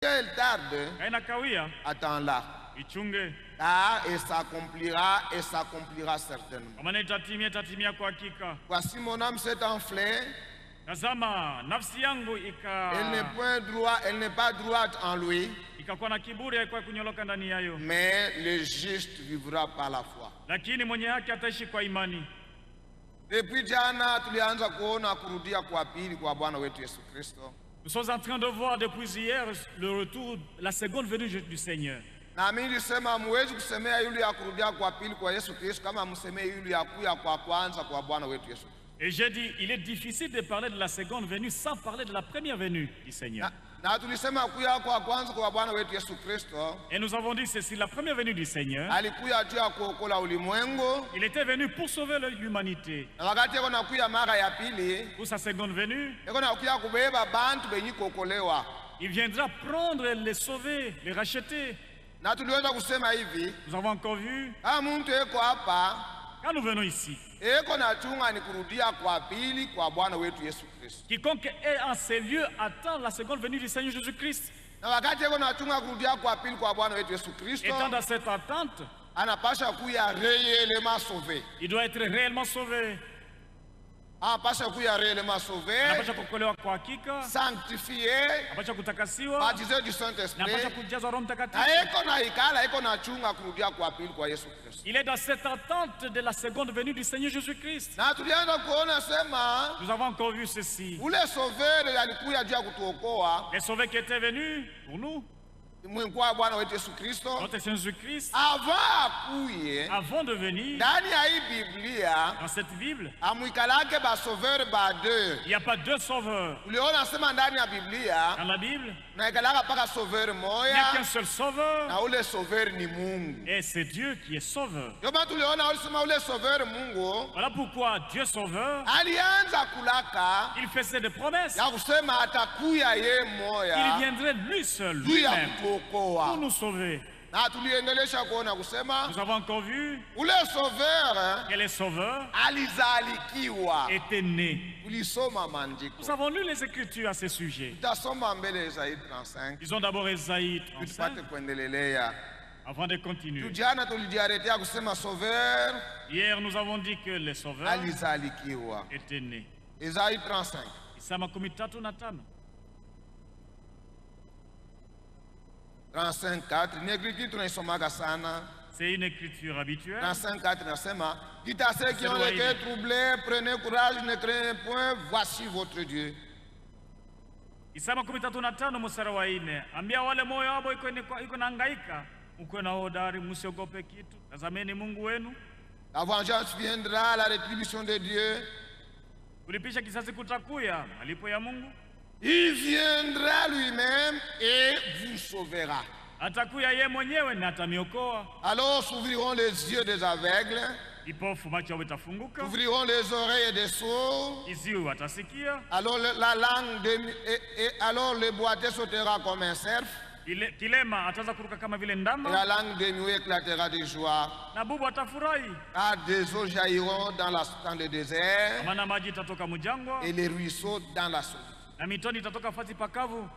elle tarde, attends-la. Car elle s'accomplira certainement. Voici mon âme s'est enflée. Elle n'est pas droite en lui. Mais le juste vivra par la foi. Depuis jana tulianza kuona kurudia kwa pili kwa Bwana wetu Yesu Kristo. Nous sommes en train de voir depuis hier le retour, la seconde venue du Seigneur. Na mimi nilisema muwezi kusemea yule ya kurudia kwa pili kwa Yesu Kristo kama msemee yule ya kuja kwa kwanza kwa Bwana wetu Yesu. Et j'ai dit, il est difficile de parler de la seconde venue sans parler de la première venue du Seigneur. Et nous avons dit ceci, la première venue du Seigneur, il était venu pour sauver l'humanité. Pour sa seconde venue, il viendra prendre, les sauver, les racheter. Nous avons encore vu, quand nous venons ici, quiconque est en ces lieux attend la seconde venue du Seigneur Jésus-Christ. Étant dans cette attente, il doit être réellement sauvé. Sanctifié, baptisé du Saint-Esprit. Il est dans cette attente de la seconde venue du Seigneur Jésus-Christ. Nous avons encore vu ceci. Les sauveurs qui étaient venus pour nous, notre Seigneur Jésus-Christ, avant de venir, dans cette Bible, il n'y a pas deux sauveurs. Dans la Bible, il n'y a qu'un seul sauveur, et c'est Dieu qui est sauveur. Voilà pourquoi Dieu sauveur, il faisait des promesses qu'il viendrait lui seul, lui-même, pour nous sauver. Nous avons encore vu que les sauveurs étaient nés. Nous avons lu les Écritures à ce sujet. Disons d'abord Ésaïe 35 avant de continuer. Hier nous avons dit que les sauveurs étaient nés. Ésaïe 35. C'est une écriture habituelle. 35:4 nasema, dites à ceux qui ont le cœur troublé, prenez courage, ne craignez point, voici votre Dieu. Isaya 35 mstari wa 4, ambia wale moyo wao iko nahangaika, mko na hodari, msiogope kitu. Tazameni Mungu wenu. La vengeance viendra, la rétribution de Dieu. Kulipisha kisasi kutakuya, malipo ya Mungu. Il viendra lui-même et vous sauvera. Atakuya yeye mwenyewe na atamiokoa. Alors s'ouvriront les yeux des aveugles. Ipofu macho yao itafunguka. Ouvriront les oreilles des sourds. Iziwi watasikia. Alors alors le boiteux sautera comme un cerf. Kilema ataanza kuruka kama vile ndama. Et la langue des muets éclatera de joie. Na bubu atafurahi. Ah, des eaux jailliront dans le désert. Maana maji itatoka mjangwa. Et les ruisseaux dans la solitude. Na mitoni itatoka fasi pakavu.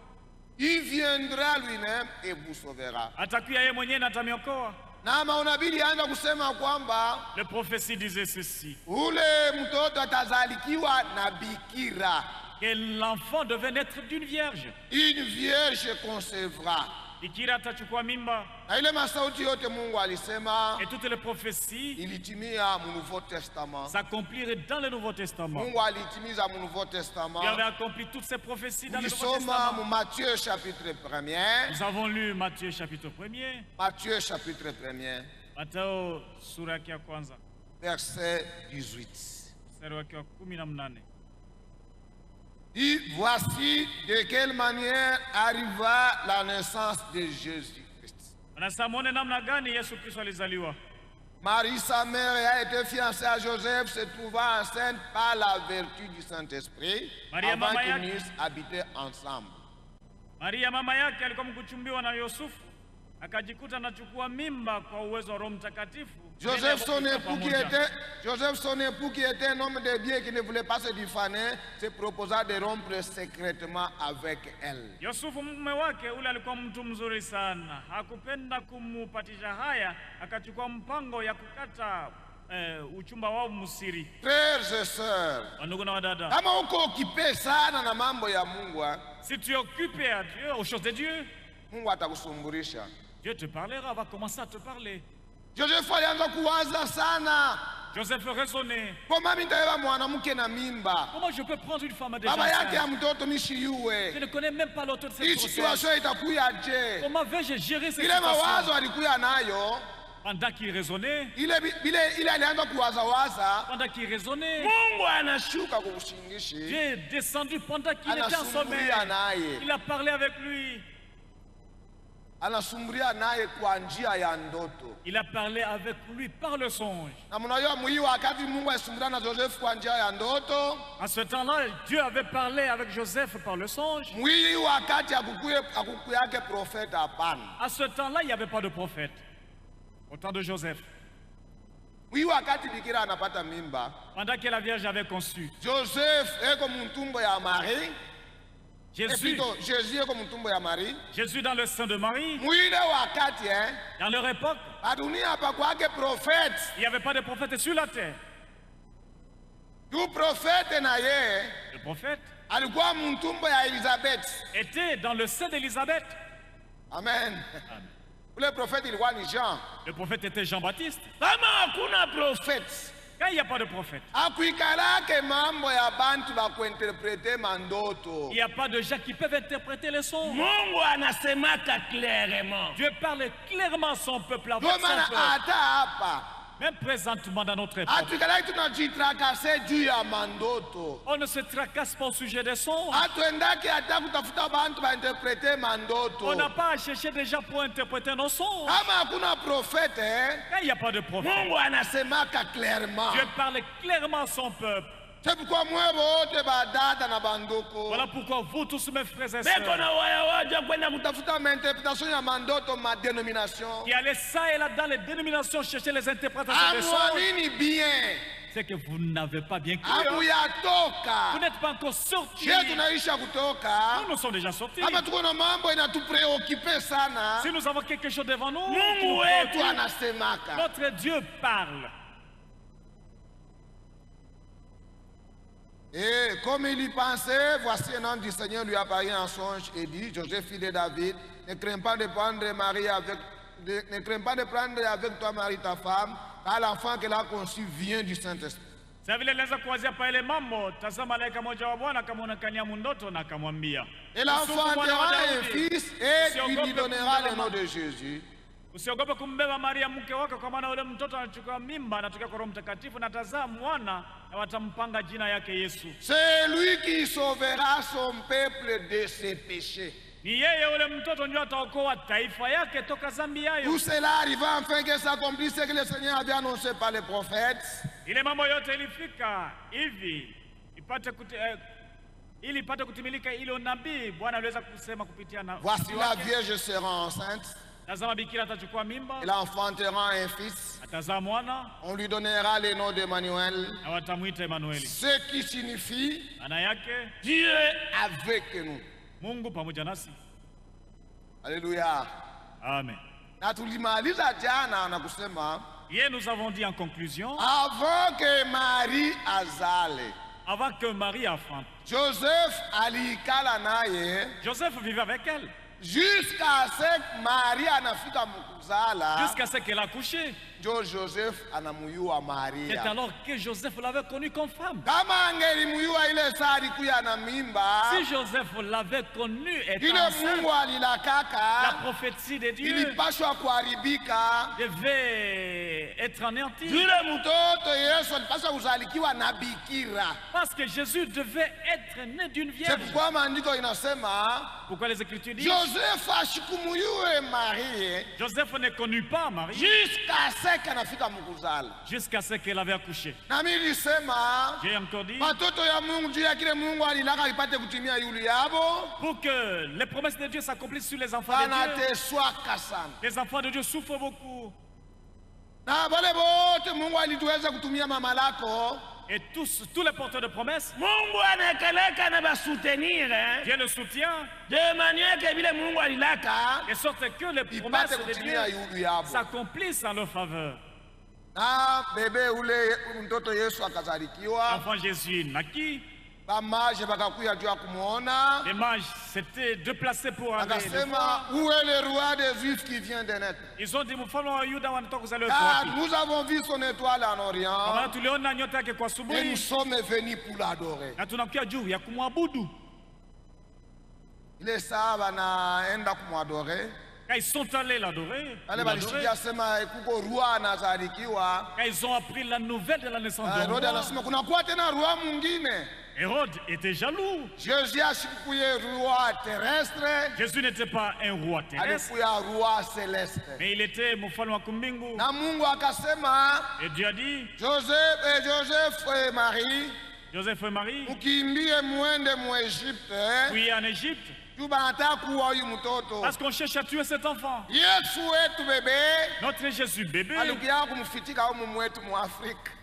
Il viendra lui-même et vous sauvera. Atakuya yeye mwenyewe na atamiokoa. Na maonabii anza kusema kwamba le prophétie disait ceci. Ule mtoto atazalikiwa na bikira. Que l'enfant devait naître d'une vierge. Une vierge concevra. Bikira atachukua mimba. Na ile masauti yote Mungu alisema. Et toutes les prophéties ilitimia mu Nouveau Testament. S'accompliraient dans le Nouveau Testament. Mungu alitimiza mu Nouveau Testament. Il avait accompli toutes ces prophéties dans le Nouveau Testament. Nous sommes Matthieu chapitre 1er. Nous avons lu Matthieu chapitre 1er. Matthieu chapitre 1er. Matteo sura ya kwanza. Verset 18. Mstari wa 18. Dit, voici de quelle manière arriva la naissance de Jésus-Christ. Marie, sa mère, a été fiancée à Joseph, se trouva enceinte par la vertu du Saint-Esprit, avant qu'ils n'eussent habité ensemble. Maria mama yake alikuwa mkuchumbiwa na Yusufu, akajikuta anachukua mimba kwa uwezo wa Roho Mtakatifu. Joseph son époux qui était un homme de bien qui ne voulait pas se difaner, se proposa de rompre secrètement avec elle. Yusufu mume wake ule alikuwa mtu mzuri sana, hakupenda kumupatisha haya, akachukua mpango ya kukata uchumba wao msiri. Frères et sœurs, ndugu na wadada, kama uko occupé sana na mambo ya Mungu, si tu es occupé à Dieu, aux choses de Dieu, Mungu atakusumburisha. Dieu te parlera, va commencer à te parler. Joseph alianza kuwaza sana. Joseph raisonnait. Comment je peux prendre une femme déjà enceinte? Je ne connais même pas l'auteur de cette grossesse. Comment vais-je gérer cette situation? Pendant qu'il raisonnait, Dieu est descendu pendant qu'il était en sommeil. Il a parlé avec lui. Il a parlé avec lui par le songe. À ce temps-là, Dieu avait parlé avec Joseph par le songe. À ce temps-là, il n'y avait pas de prophète. Au temps de Joseph. Pendant que la Vierge avait conçu. Jésus dans le sein de Marie. Dans leur époque, il n'y avait pas de prophète sur la terre. Le prophète était dans le sein d'Élisabeth. Amen. Le prophète Jean. Le prophète était Jean-Baptiste. Quand il n'y a pas de prophète, il n'y a pas de gens qui peuvent interpréter les sons. Dieu parle clairement à son peuple. Même présentement dans notre époque, on ne se tracasse pas au sujet des sons. On n'a pas à chercher des gens pour interpréter nos sons. Quand il n'y a pas de prophète, Dieu parle clairement à son peuple. C'est pourquoi voilà pourquoi vous tous mes frères et sœurs qui allez ça et là dans les dénominations chercher les interprétations des songes, c'est que vous n'avez pas bien cru. Vous n'êtes pas encore sortis. Nous sommes déjà sortis. Si nous avons quelque chose devant nous, notre Dieu parle. Et comme il y pensait, voici un ange du Seigneur lui apparut en songe et dit: Joseph, fils de David, ne crains pas de prendre avec toi Marie ta femme, car l'enfant qu'elle a conçu vient du Saint-Esprit. Et l'enfant aura un fils et tu lui donneras le nom de Jésus. Usiogope kumbeba Maria mke wake, kwa maana yule mtoto anachukua mimba, anatoka kwa Roho Mtakatifu na atazaa mwana na watampanga jina yake Yesu. C'est lui qui sauvera son peuple de ses péchés. Ni yeye yule mtoto ndiye ataokoa taifa yake toka dhambi yao. Tout cela arriva afin que s'accomplisse ce que le Seigneur avait annoncé par les prophètes. Ile mambo yote ilifika hivi ili ipate kutimilika ile nabii Bwana aliweza kusema kupitia na. Voici la vierge sera enceinte. Et elle enfantera un fils. On lui donnera le nom d'Emmanuel. Ce qui signifie Dieu est avec nous. Alléluia. Amen. Nous avons dit en conclusion, avant que Marie enfante, Joseph vivait avec elle. Jusqu'à ce que Marie anafika mukuzala. Jusqu'à ce qu'elle a couché. Joseph anamuyua Maria. C'est alors que Joseph l'avait connue comme femme. Si Joseph l'avait connue étant enceinte, la prophétie de Dieu devait être anéantie. Parce que Jésus devait être né d'une vierge. C'est pourquoi les Écritures disent Joseph ne connut pas Marie. Jusqu'à ce jusqu'à ce qu'elle avait accouché. J'ai encore dit, pour que les promesses de Dieu s'accomplissent sur les enfants de Dieu, les enfants de Dieu souffrent beaucoup. Et tous les porteurs de promesses, Dieu le soutient, de sorte que les promesses de Dieu s'accomplissent en leur faveur. L'enfant Jésus naquit. Les mages s'étaient déplacés pour aller le voir. Où est le roi des Juifs qui vient de naître? Ils ont dit, nous avons vu son étoile en Orient et nous sommes venus pour l'adorer. Les savent naenda kumwadorer. Quand ils sont allés l'adorer, quand ils ont appris la nouvelle de la naissance du roi, Hérode était jaloux. Jésus n'était pas un roi terrestre, mais il était mfalme wa kumbingu. Et Dieu a dit, Joseph et Marie, oui, en Égypte, parce qu'on cherche à tuer cet enfant. Notre Jésus bébé,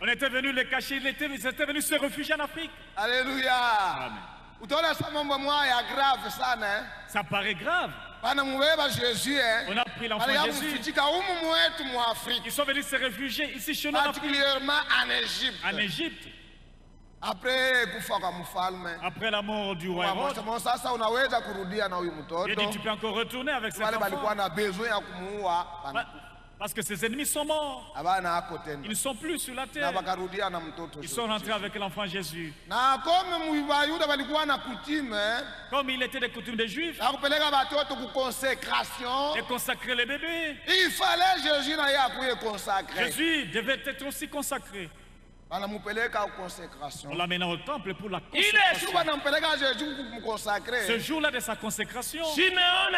on était venu le cacher, ils étaient venus se réfugier en Afrique. Alléluia. Amen. Ça paraît grave. On a pris l'enfant Jésus. Ils sont venus se réfugier ici chez nous, particulièrement en Égypte. Après la mort du roi Hérode, il dit, tu peux encore retourner avec cet enfant. Parce que ses ennemis sont morts. Ils ne sont plus sur la terre. Ils sont rentrés avec l'enfant Jésus. Comme il était des coutumes des Juifs, de consacrer les bébés, Jésus devait être aussi consacré. On l'amène au temple pour la consécration. Ce jour-là de sa consécration, Siméon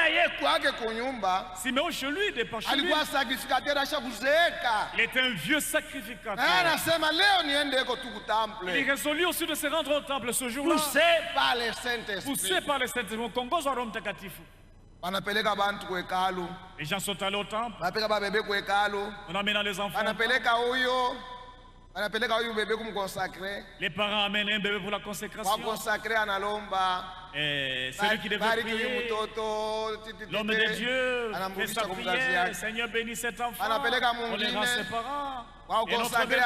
chez lui, il était un vieux sacrificateur. Il résolut aussi de se rendre au temple ce jour-là, poussé par les Saint-Esprit. Les gens sont allés au temple en amenant les enfants. Les parents amènent un bébé pour la consécration. Et celui qui devait prier, l'homme de Dieu, fait sa prière. Seigneur, bénis cet enfant. On les rend ses parents. Et notre bébé,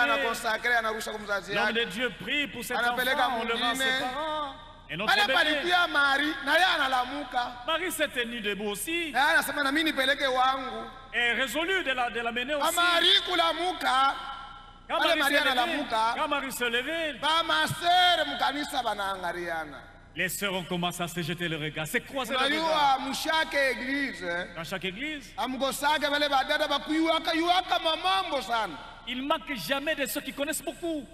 l'homme de Dieu prie pour cet enfant. On le rend ses parents. Et notre bébé, Marie s'est tenue debout aussi et résolue de l'amener aussi. Quand Marie se levait, les sœurs ont commencé à se jeter le regard, se croiser le regard. Dans chaque église, il ne manque jamais de ceux qui connaissent beaucoup.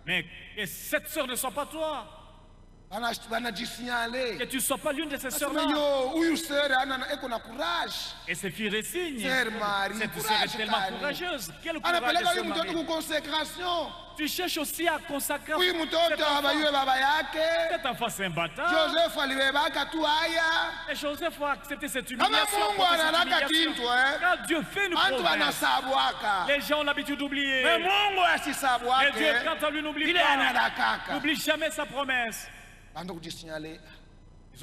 Mais que cette sœur ne soit pas toi. Que tu ne sois pas l'une de ces sœurs-là. Et ces filles le signe. Cette sœur est tellement courageuse. Quel courage de ce mari. Tu cherches aussi à consacrer cet enfant, c'est un bâtard. Et Joseph a accepté cette humiliation. Quand Dieu fait une promesse, les gens ont l'habitude d'oublier. Et Dieu, quand on lui n'oublie pas, n'oublie jamais sa promesse. Ils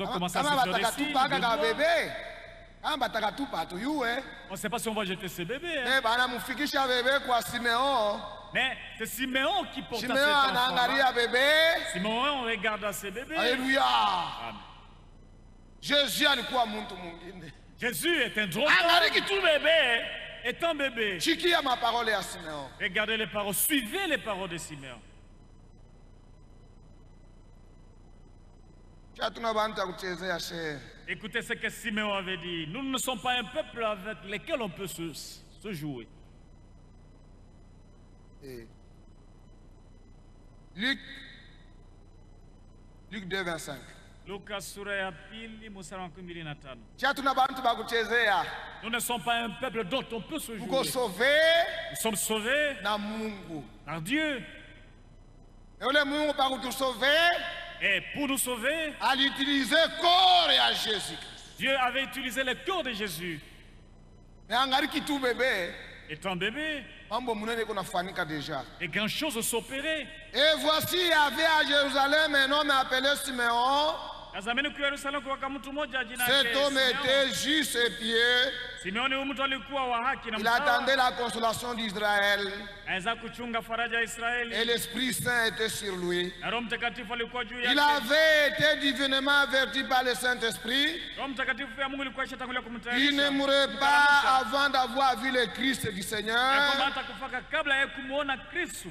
ont commencé à se jeter. On ne sait pas si on va jeter ce bébé. Mais c'est Siméon qui porte cet enfant. Siméon regarde ce bébé. Alléluia. Amen. Jésus est un drôle. Étant bébé, regardez les paroles, suivez les paroles de Siméon. Écoutez ce que Siméon avait dit. Nous ne sommes pas un peuple avec lequel on peut se jouer. Luc 2, 25. Luka sura ya pili mstari wa 15. Nous ne sommes pas un peuple dont on peut se jouer. Nous sommes sauvés par Dieu. Et pour nous sauver, à l'utiliser corps et à Jésus. Dieu avait utilisé le corps de Jésus. Étant bébé, et grandes choses s'opéraient. Et voici, il y avait à Jérusalem un homme appelé Simeon. Cet homme était juste et pieux. Il attendait la consolation d'Israël. Et l'Esprit Saint était sur lui. Il avait été divinement averti par le Saint-Esprit. Il ne mourrait pas avant d'avoir vu le Christ du Seigneur.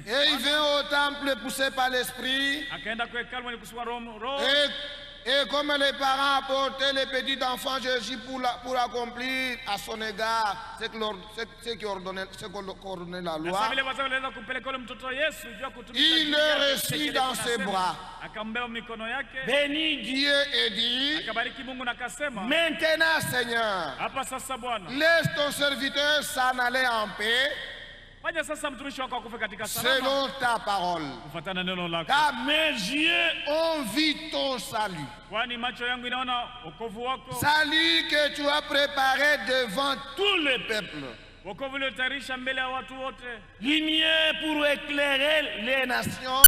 Et il vint au temple poussé par l'Esprit. Et comme les parents apportaient les petits enfants Jésus pour accomplir à son égard ce qu'ordonnait la loi, il le reçut dans ses bras, bénit Dieu et dit: Maintenant, Seigneur, laisse ton serviteur s'en aller en paix selon ta parole. Car mes yeux ont vu ton salut. Salut que tu as préparé devant tous les peuples. Lumière pour éclairer les nations